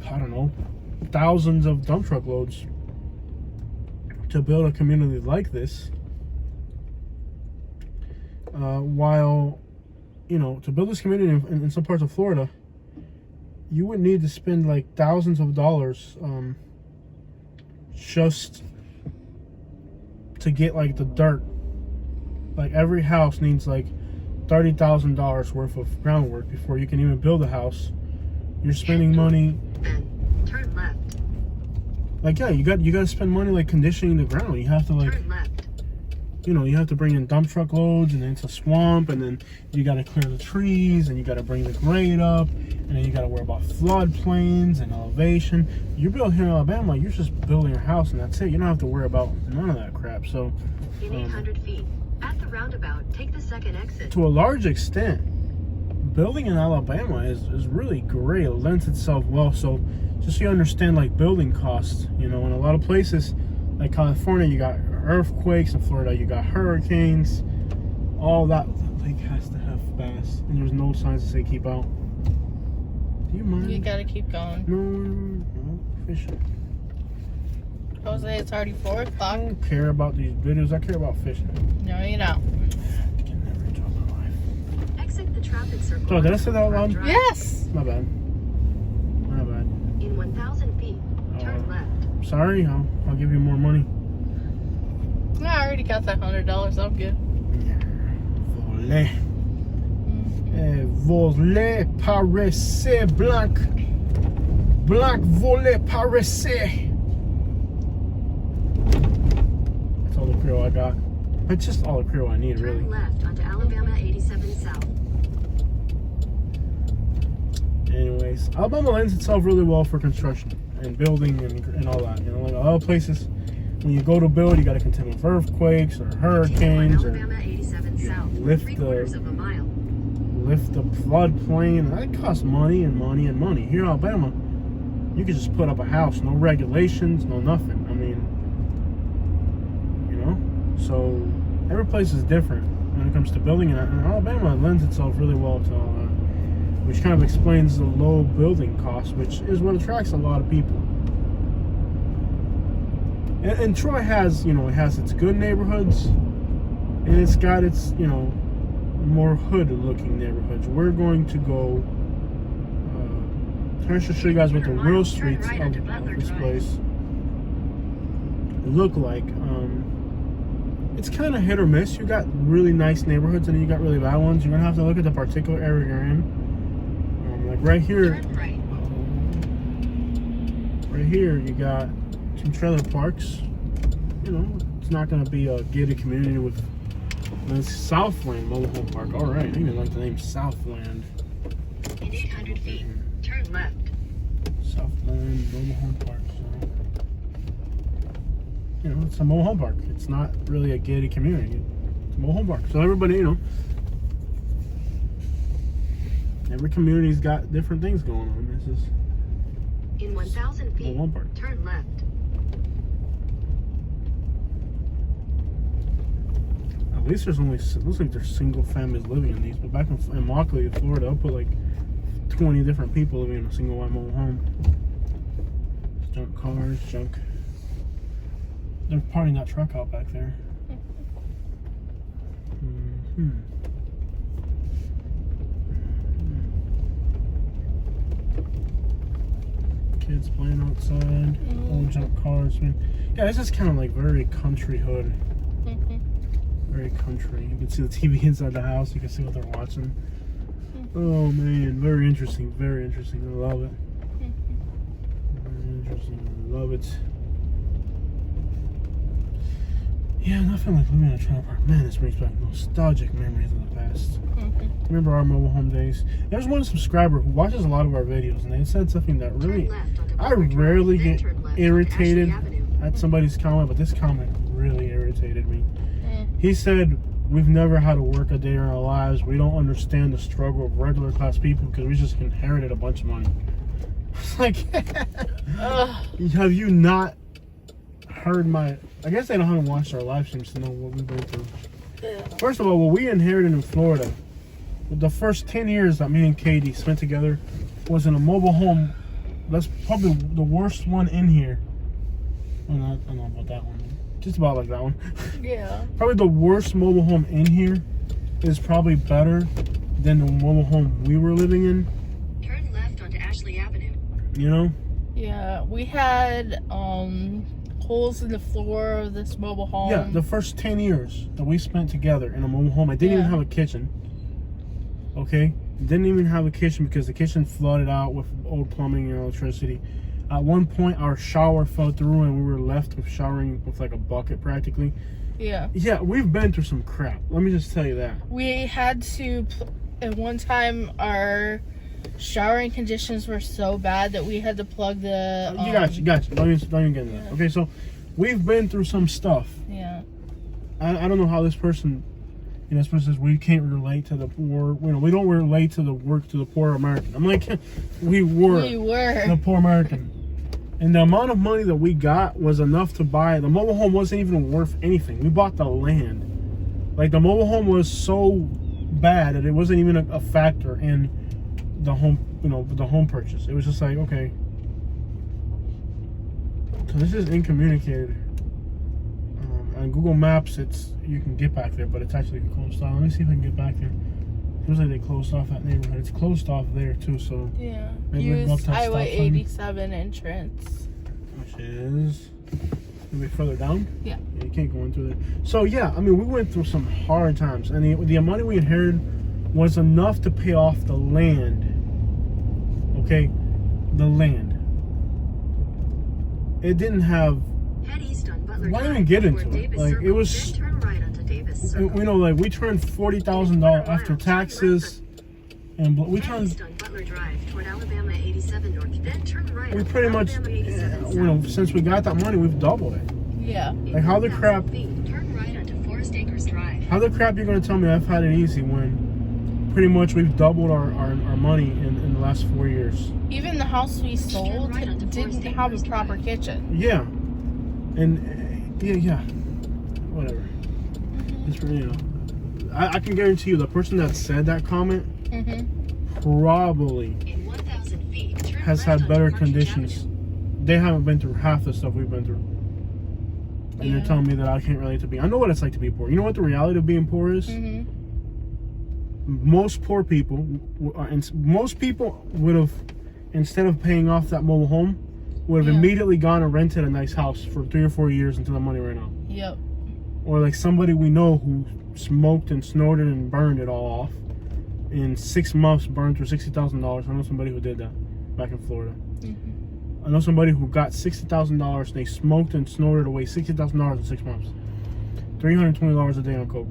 S1: I don't know, thousands of dump truck loads to build a community like this. While, you know, to build this community in some parts of Florida, you would need to spend like thousands of dollars just to get like the dirt. Like every house needs like $30,000 worth of groundwork before you can even build a house. You're spending money.
S3: Turn left.
S1: Like, yeah, you got to spend money like conditioning the ground. You have to like,
S3: Turn left.
S1: you know, you have to bring in dump truck loads, and then it's a swamp, and then you got to clear the trees, and you got to bring the grade up, and then you got to worry about floodplains and elevation. You build here in Alabama, you're just building your house, and that's it. You don't have to worry about none of that crap. So,
S3: In 800 feet, at the roundabout, take the second exit.
S1: to a large extent, building in Alabama is really great. It lends itself well. So, just so you understand, like, building costs, you know, in a lot of places, like California, you got earthquakes. In Florida, you got hurricanes. All that. The lake has to have bass, and there's no signs to say keep out. Do you mind?
S2: You gotta keep going.
S1: No, fishing.
S2: Jose, it's already 4
S1: I
S2: o'clock.
S1: don't care about these videos. I care about fishing.
S2: No, you don't.
S1: I can never enjoy my life.
S3: Exit the traffic circle.
S1: So, did I say that out loud?
S3: Drive.
S2: Yes!
S1: My bad. My bad.
S3: In 1,000 feet, turn left.
S1: Sorry, I'll give you more money.
S2: I already got that $100. I'm good.
S1: Voler. Voler, paraissez, blanc. Blanc, voler, paraissez. That's all the Creole I got. That's just all the Creole I need, really.
S3: Turn left onto Alabama 87 South.
S1: Anyways, Alabama lends itself really well for construction and building and all that. You know, like a lot of places, when you go to build, you got to contend with earthquakes or hurricanes or
S3: Alabama 87 South.
S1: lift
S3: 3/4 of a mile.
S1: lift the floodplain. That costs money and money and money. Here in Alabama, you can just put up a house, no regulations, no nothing. I mean, you know, so every place is different when it comes to building, and Alabama lends itself really well to all that, which kind of explains the low building costs, which is what attracts a lot of people. And Troy has, you know, it has its good neighborhoods, and it's got its, you know, more hood-looking neighborhoods. We're going to go. I'm going to show you guys what the real streets of this place look like. It's kind of hit or miss. You got really nice neighborhoods, and then you got really bad ones. You're gonna have to look at the particular area you're in. Like right here.
S3: Turn right.
S1: Right here, you got some trailer parks. You know, it's not going to be a gated community with Southland Mobile Home Park. All right, I even like the name Southland.
S3: In 800 feet, turn left.
S1: Southland Mobile Home Park. So, you know, it's a mobile home park. It's not really a gated community. It's a mobile home park. So everybody, you know, every community's got different things going on. This is
S3: In 1,000 feet,
S1: mobile home park.
S3: turn left.
S1: At least there's only, it looks like there's single families living in these. But back in Immokalee, Florida, they'll put like 20 different people living in a single wide mobile home. Junk cars, junk. They're parting that truck out back there. Kids playing outside, old junk cars. Man. Yeah, this is kind of like very country hood. Very country. You can see the TV inside the house. You can see what they're watching. Oh man, very interesting. Very interesting. I love it. Very interesting. I love it. Yeah, nothing like living in a trailer park. Man, this brings back nostalgic memories of the past. Remember our mobile home days? There's one subscriber who watches a lot of our videos, and they said something that really, I rarely get irritated at somebody's comment, but this comment really irritated me. He said, "We've never had to work a day in our lives. We don't understand the struggle of regular class people because we just inherited a bunch of money." It's like, have you not heard my... I guess they don't haven't watched our live streams to know what we've been through. First of all, what we inherited in Florida, the first 10 years that me and Katie spent together was in a mobile home. That's probably the worst one in here. Well, I don't know about that one. Just about like that one.
S2: Yeah.
S1: Probably the worst mobile home in here is probably better than the mobile home we were living in.
S3: Turn left onto Ashley Avenue.
S1: You know?
S2: Yeah, we had holes in the floor of this mobile home.
S1: Yeah, the first 10 years that we spent together in a mobile home, I didn't even have a kitchen. Okay? Didn't even have a kitchen because the kitchen flooded out with old plumbing and electricity. At one point, our shower fell through and we were left with showering with like a bucket practically.
S2: Yeah.
S1: Yeah, we've been through some crap. Let me just tell you that.
S2: We had to, at one time, our showering conditions were so bad that we had to plug the...
S1: You got you. Don't even get into that. Okay, so we've been through some stuff.
S2: Yeah.
S1: I don't know how this person... You know, this person says we can't relate to the poor. You know, we don't relate to the poor American. I'm like, we were the poor American. And the amount of money that we got was enough to buy. The mobile home wasn't even worth anything. We bought the land. Like, the mobile home was so bad that it wasn't even a factor in the home, you know, the home purchase. It was just like, okay. So this is incommunicated. On Google Maps, you can get back there, but it's actually closed off. Let me see if I can get back there. Seems like they closed off that neighborhood. It's closed off there too, so
S2: yeah.
S1: maybe we can go up
S2: Use
S1: to that
S2: Highway
S1: stop sign,
S2: 87 entrance.
S1: which is maybe further down.
S2: Yeah.
S1: You can't go in through there. So yeah, I mean, we went through some hard times, and the money we inherited was enough to pay off the land. Okay, the land. It didn't have.
S3: Head east on Butler
S1: Why
S3: Drive
S1: even get into
S3: toward
S1: it?
S3: Davis
S1: Like,
S3: Circle,
S1: it was.
S3: then turn right onto Davis Circle.
S1: You know, like we turned $40,000 after taxes, and we
S3: Head
S1: turned.
S3: east on Butler Drive toward Alabama 87 North, then turn right
S1: We
S3: onto
S1: pretty much,
S3: Alabama 87
S1: you know,
S3: South.
S1: since we got that money, we've doubled it.
S2: Yeah.
S1: Like, how the
S3: 1,000
S1: crap?
S3: feet, turn right onto Forest Acres Drive.
S1: How the crap you gonna tell me I've had it easy when pretty much we've doubled our money in the last 4 years?
S2: Even the house we sold
S3: right onto
S2: didn't
S3: Forest
S2: have a
S3: Acres
S2: proper
S3: Drive.
S2: kitchen.
S1: Yeah, and yeah, whatever. It's really, you know, I can guarantee you the person that said that comment probably
S3: In 1,000 feet, turn
S1: has
S3: left
S1: had better
S3: onto Partridge
S1: conditions.
S3: Avenue.
S1: They haven't been through half the stuff we've been through. And
S2: Yeah.
S1: they're telling me that I can't relate to being. I know what it's like to be poor. You know what the reality of being poor is? Most poor people, most people would have, instead of paying off that mobile home, would have immediately gone and rented a nice house for 3 or 4 years until the money ran out.
S2: Yep.
S1: Or like somebody we know who smoked and snorted and burned it all off. In 6 months, burned through $60,000. I know somebody who did that back in Florida. I know somebody who got $60,000. They smoked and snorted away $60,000 in 6 months. $320 a day on coke.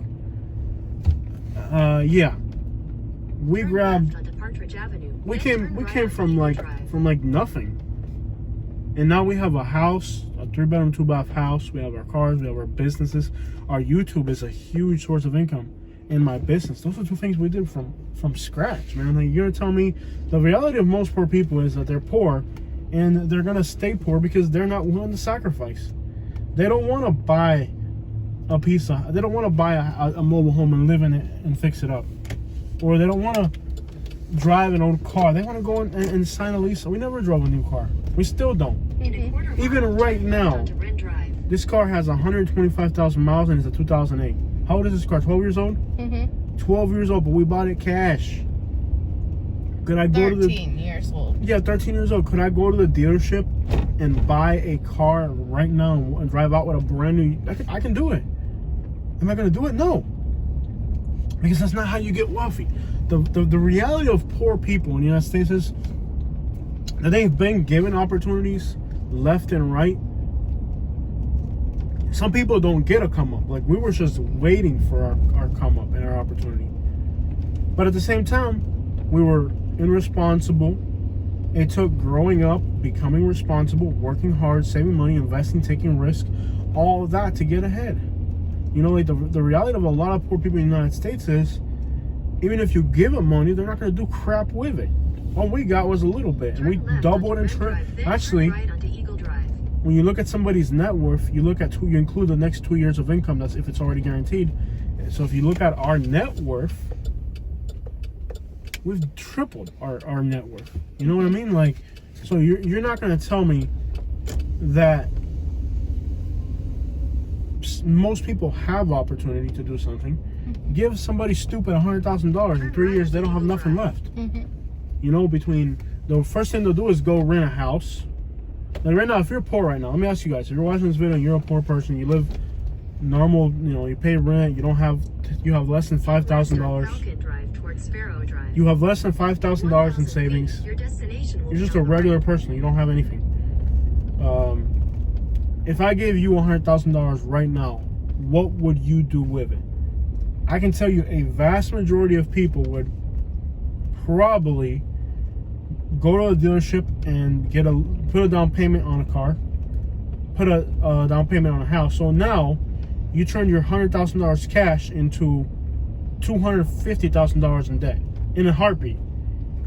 S1: Yeah. We
S3: Turn
S1: grabbed.
S3: left onto Partridge Avenue,
S1: We
S3: then
S1: came.
S3: turn
S1: We
S3: right
S1: came
S3: onto
S1: from
S3: Eagle
S1: like
S3: Drive.
S1: nothing, and now we have a house, a 3-bedroom, 2-bath house. We have our cars. We have our businesses. Our YouTube is a huge source of income. In my business, those are 2 things we did from scratch, man. Like, you're gonna tell me the reality of most poor people is that they're poor, and they're gonna stay poor because they're not willing to sacrifice. They don't want to buy a piece of. They don't want to buy a mobile home and live in it and fix it up, or they don't want to drive an old car. They want to go and sign a lease. We never drove a new car. We still don't.
S3: In a quarter mile,
S1: Even right
S3: turn left
S1: now,
S3: onto Wren Drive.
S1: this car has 125,000 miles and it's a 2008. How old is this car? 12 years old? 12 years old, but we bought it cash. Could I go to the
S2: 13 years old.
S1: Yeah, 13 years old. Could I go to the dealership and buy a car right now and drive out with a brand new? I can do it. Am I going to do it? No, because that's not how you get wealthy. The reality of poor people in the United States is that they've been given opportunities left and right. Some people don't get a come up. Like, we were just waiting for our come up and our opportunity. But at the same time, we were irresponsible. It took growing up, becoming responsible, working hard, saving money, investing, taking risk, all of that to get ahead. You know, like the reality of a lot of poor people in the United States is, even if you give them money, they're not going to do crap with it. All we got was a little bit, and we
S3: Turn left
S1: doubled
S3: onto
S1: and
S3: Wren
S1: tripled.
S3: Drive, then turn
S1: Actually,
S3: right onto Eagle Drive.
S1: when you look at somebody's net worth, you include the next 2 years of income. That's if it's already guaranteed. So if you look at our net worth, we've tripled our net worth. You know what I mean? Like, so you're not going to tell me that most people have opportunity to do something. Give somebody stupid $100,000 in 3 years, they don't have nothing left. You know, between the first thing they'll do is go rent a house. Like, right now, if you're poor right now, let me ask you guys: if you're watching this video and you're a poor person, you live normal, you know, you pay rent, you have less than $5,000.
S3: Falcon Drive towards Sparrow Drive.
S1: You have less than $5,000 in savings.
S3: Your destination will
S1: You're just
S3: be
S1: a
S3: on the
S1: regular
S3: right.
S1: person. You don't have anything. If I gave you $100,000 right now, what would you do with it? I can tell you a vast majority of people would probably go to a dealership and put a down payment on a car, put a down payment on a house. So now you turn your $100,000 cash into $250,000 in debt in a heartbeat.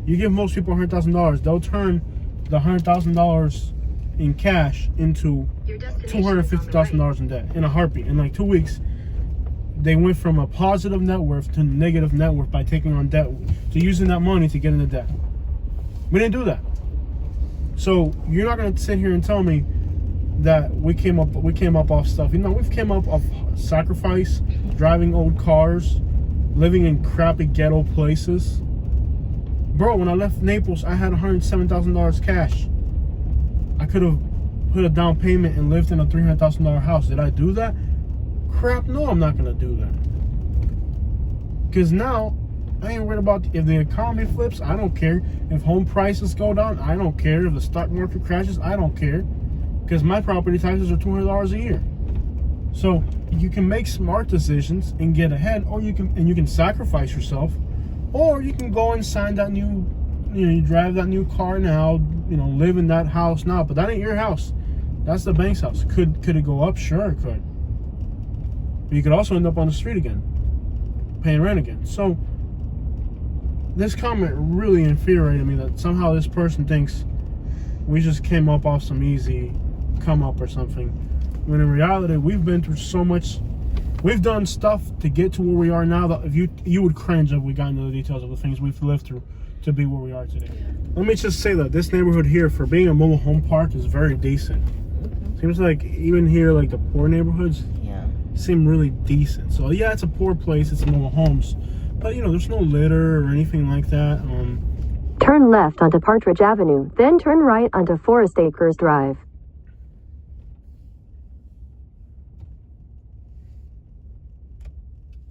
S1: You give most people $100,000, they'll turn the $100,000 in cash into
S3: Your destination is on the
S1: $250,000
S3: right.
S1: in debt in a heartbeat. In like 2 weeks, they went from a positive net worth to negative net worth by taking on debt, to using that money to get into debt. We didn't do that. So you're not going to sit here and tell me that we came up off stuff. You know, we've came up off sacrifice, driving old cars, living in crappy ghetto places. Bro, when I left Naples, I had $107,000 cash. I could have put a down payment and lived in a $300,000 house. Did I do that? Crap, no, I'm not gonna do that. Because now, I ain't worried about if the economy flips. I don't care. If home prices go down, I don't care. If the stock market crashes, I don't care. Because my property taxes are $200 a year. So you can make smart decisions and get ahead, or you can sacrifice yourself, or you can go and sign that new, you drive that new car now, live in that house now. But that ain't your house. That's the bank's house. Could it go up? Sure, it could. But you could also end up on the street again, paying rent again. So this comment really infuriated me, that somehow this person thinks we just came up off some easy come up or something, when in reality we've been through so much. We've done stuff to get to where we are now that if you would cringe if we got into the details of the things we've lived through to be where we are today. Let me just say that this neighborhood here, for being a mobile home park, is very decent. Seems like even here, like the poor neighborhoods, seem really decent. So yeah, it's a poor place, it's mobile homes, but there's no litter or anything like that.
S4: Turn left onto Partridge Avenue, then turn right onto Forest Acres Drive.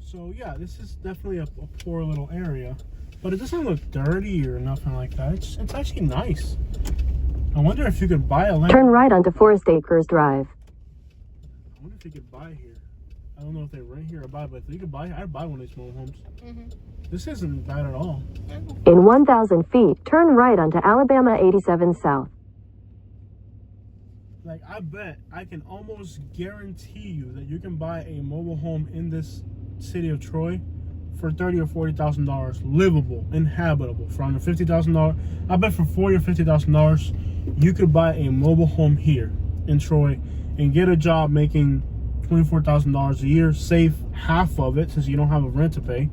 S1: So yeah, this is definitely a poor little area, but it doesn't look dirty or nothing like that. It's actually nice. I wonder if you could buy a land.
S4: Turn right onto Forest Acres Drive.
S1: I wonder if you could buy here. I don't know if they rent here or buy, but if you could buy, I'd buy one of these mobile homes. This isn't bad at all.
S4: In 1,000 feet, turn right onto Alabama 87 South.
S1: Like, I bet, I can almost guarantee you that you can buy a mobile home in this city of Troy for $30,000 or $40,000, livable, inhabitable, for under $50,000. I bet for $40,000 or $50,000, you could buy a mobile home here in Troy and get a job making $24,000 a year, save half of it since you don't have a rent to pay.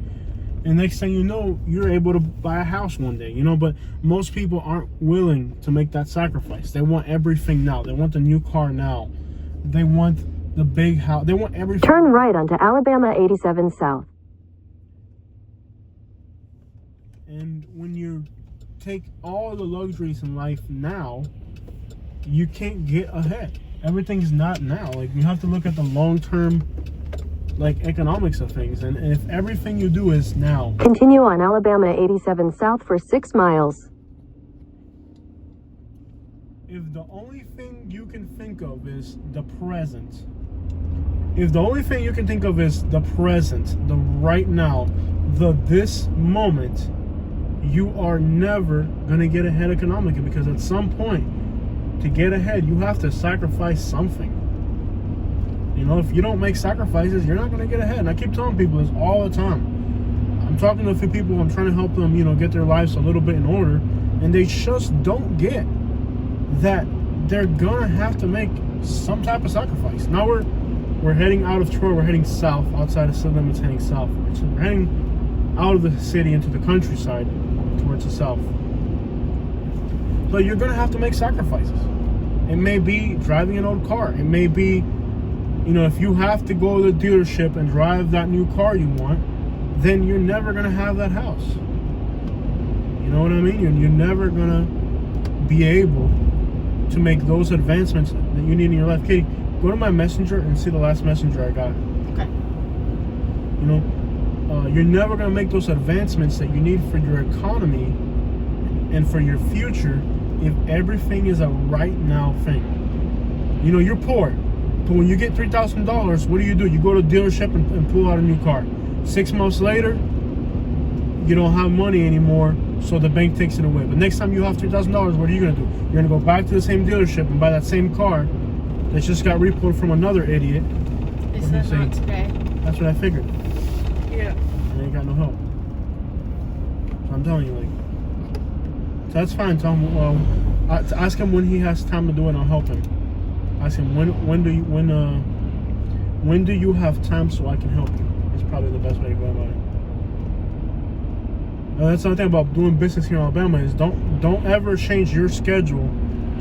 S1: And next thing you know, you're able to buy a house one day, you know. But most people aren't willing to make that sacrifice. They want everything now. They want the new car now. They want the big house. They want everything.
S4: Turn right onto Alabama 87 South.
S1: And when you take all the luxuries in life now, you can't get ahead. Everything's not now. Like, you have to look at the long-term, like, economics of things. And if everything you do is now.
S4: Continue on Alabama 87 South for 6 miles.
S1: If the only thing you can think of is the present, if the only thing you can think of is the present, the right now, the this moment, you are never going to get ahead economically, because at some point, to get ahead, you have to sacrifice something. You know, if you don't make sacrifices, you're not going to get ahead. And I keep telling people this all the time. I'm talking to a few people, I'm trying to help them, you know, get their lives a little bit in order, and they just don't get that they're going to have to make some type of sacrifice. Now we're heading out of Troy, we're heading south, outside of city limits, heading south. So we're heading out of the city into the countryside towards the south. But you're going to have to make sacrifices. It may be driving an old car. It may be, you know, if you have to go to the dealership and drive that new car you want, then you're never going to have that house. You know what I mean? You're never going to be able to make those advancements that you need in your life. Katie, go to my messenger and see the last messenger I got.
S2: Okay.
S1: You know, you're never going to make those advancements that you need for your economy and for your future if everything is a right now thing. You know, you're poor, but when you get $3,000, what do? You go to the dealership and pull out a new car. 6 months later, you don't have money anymore, so the bank takes it away. But next time you have $3,000, what are you going to do? You're going to go back to the same dealership and buy that same car that just got repoed from another idiot.
S2: They said not today.
S1: That's what I figured.
S2: Yeah.
S1: And they ain't got no help. So I'm telling you, like, so that's fine. Tell him, ask him when he has time to do it, and I'll help him. Ask him when do you have time so I can help you? It's probably the best way to go about it. That's the other thing about doing business here in Alabama is don't ever change your schedule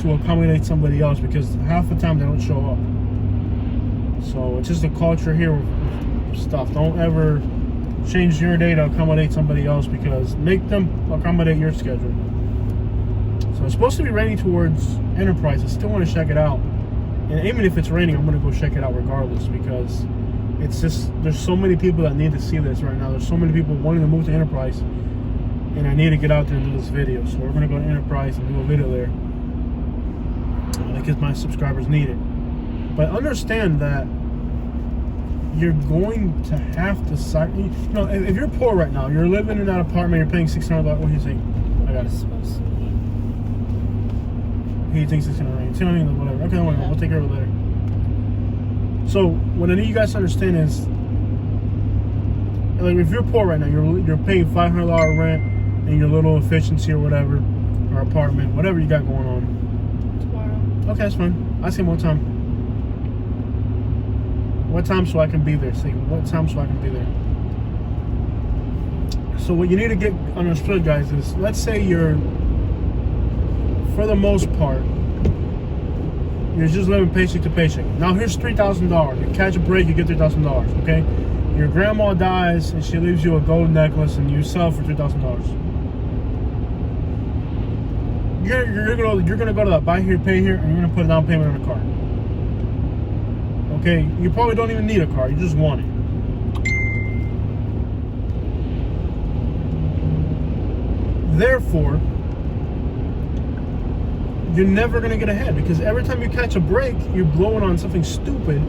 S1: to accommodate somebody else, because half the time they don't show up. So it's just the culture here with stuff. Don't ever change your day to accommodate somebody else, because make them accommodate your schedule. So it's supposed to be raining towards Enterprise. I still want to check it out. And even if it's raining, I'm going to go check it out regardless, because it's just, there's so many people that need to see this right now. There's so many people wanting to move to Enterprise, and I need to get out there and do this video. So we're going to go to Enterprise and do a video there, because my subscribers need it. But understand that you're going to have to, you know, if you're poor right now, you're living in that apartment, you're paying $600. What do you think? I got it. He thinks it's gonna rain. It's gonna rain, whatever. Okay, whatever. We'll take care of it later. So what I need you guys to understand is, like, if you're poor right now, you're paying $500 rent in your little efficiency or whatever, or apartment, whatever you got going on.
S2: Tomorrow.
S1: Okay, that's fine. Ask him what time. What time so I can be there? Say what time so I can be there. So what you need to get understood, guys, is, let's say you're, for the most part, you're just living paycheck to paycheck. Now here's $3,000. You catch a break, you get $3,000. Okay, your grandma dies and she leaves you a gold necklace, and you sell for $3,000. You're gonna go to that buy here, pay here, and you're gonna put a down payment on a car. Okay, you probably don't even need a car. You just want it. Therefore, you're never gonna get ahead, because every time you catch a break, you're blowing on something stupid,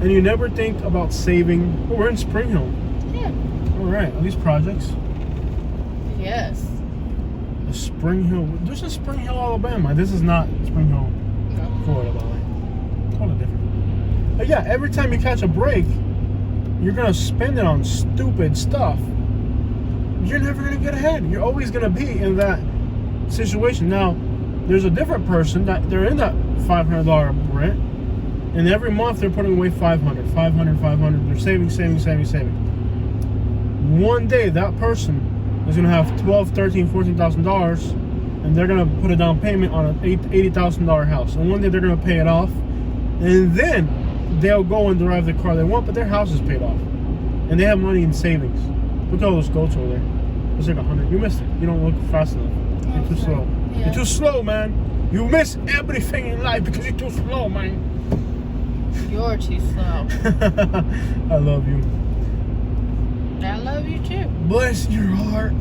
S1: and you never think about saving. Oh, we're in Spring Hill.
S2: Yeah.
S1: All right, are these projects?
S2: Yes.
S1: The Spring Hill. This is Spring Hill, Alabama. This is not Spring Hill,
S2: No.
S1: Florida, by the way. Totally different. But yeah, every time you catch a break, you're gonna spend it on stupid stuff. You're never gonna get ahead. You're always gonna be in that situation. Now, there's a different person that they're in that $500 rent, and every month they're putting away $500. They're saving. One day, that person is gonna have $12,000, $13,000, $14,000, and they're gonna put a down payment on an $80,000 house. And one day they're gonna pay it off, and then they'll go and drive the car they want, but their house is paid off, and they have money in savings. Look at all those goats over there. It's like 100. You missed it. You don't look fast enough. You're too slow.
S2: Yeah.
S1: You're too slow, man. You miss everything in life because you're too slow, man.
S2: You're too slow.
S1: I love you.
S2: I love you too.
S1: Bless your heart.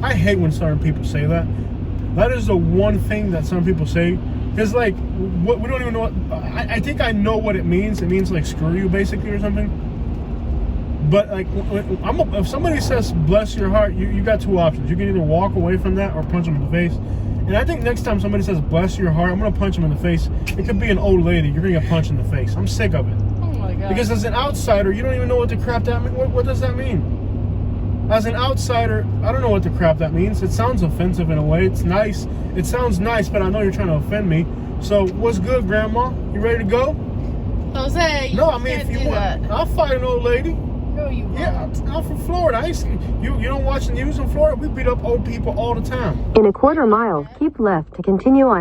S1: I hate when certain people say that. That is the one thing that some people say. Because, like, we don't even know what... I think I know what it means. It means, like, screw you, basically, or something. But, like, if somebody says, bless your heart, you got two options. You can either walk away from that or punch them in the face. And I think next time somebody says, bless your heart, I'm going to punch them in the face. It could be an old lady. You're going to get punched in the face. I'm sick of it.
S2: Oh my god.
S1: Because as an outsider, you don't even know what the crap that means. What does that mean? As an outsider, I don't know what the crap that means. It sounds offensive in a way. It's nice. It sounds nice, but I know you're trying to offend me. So, what's good, Grandma? You ready to go?
S2: Jose, you
S1: No, I mean,
S2: can't
S1: if you
S2: do
S1: want,
S2: that.
S1: I'll fight an old lady.
S2: No, you won't.
S1: Yeah, I'm from Florida. You don't watch the news in Florida? We beat up old people all the time.
S4: In a quarter mile, keep left to continue on